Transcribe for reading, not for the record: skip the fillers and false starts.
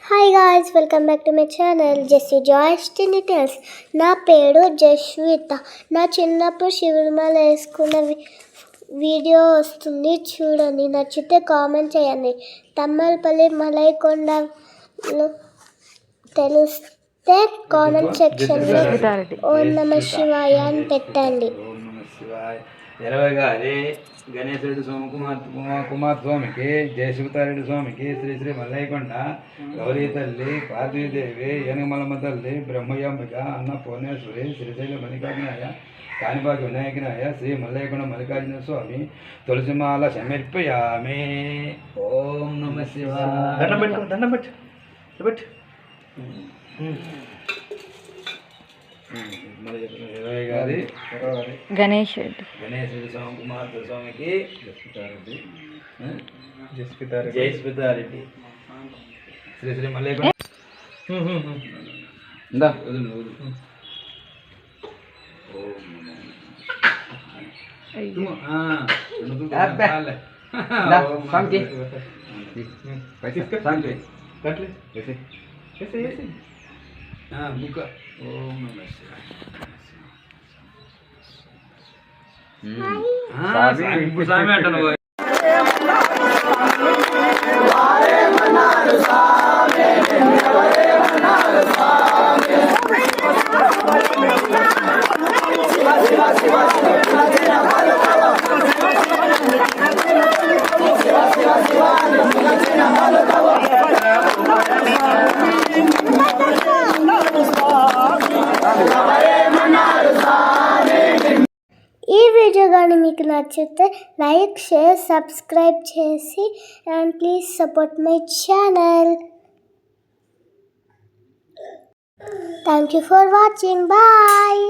Hi guys, welcome back to my channel Jessie joys tiny tales. నా పేరు జస్విత. నా చిన్నప్పుడు శివరిమాల వేసుకున్న వీడియో వస్తుంది, చూడండి. నచ్చితే కామెంట్ చేయండి. తమ్మలపల్లి మలైకొండలో తెలిస్తే కామెంట్ సెక్షన్లో ఓం నమ శివాయ అని పెట్టండి. గణేశరెడ్డి కుమార్ స్వామికి, జయశివతారెడ్డి స్వామికి, శ్రీ శ్రీ మల్లయ్యకొండ గౌరీ తల్లి, పార్వతీదేవి, ఏనుగమలమ్మ తల్లి, బ్రహ్మయాంబిక, అన్నపూర్ణేశ్వరి, శ్రీశైల మల్లికార్జునాయ, కాణిపాక వినాయకునాయ, శ్రీ మల్లయ్యకొండ మల్లికార్జున స్వామి తులసిమాల సమర్పయామి. ఓం నమ శివాయ. గణేష్ రెడ్డి స్వామి కుమార్ స్వామికి, జయస్మితారెడ్డి, శ్రీ శ్రీ మల్లయ్యకొండ. స్వామి అంటాను. ఈ వీడియో కానీ మీకు నచ్చితే లైక్, షేర్, సబ్స్క్రైబ్ చేసి and please support my channel. Thank you for watching. Bye.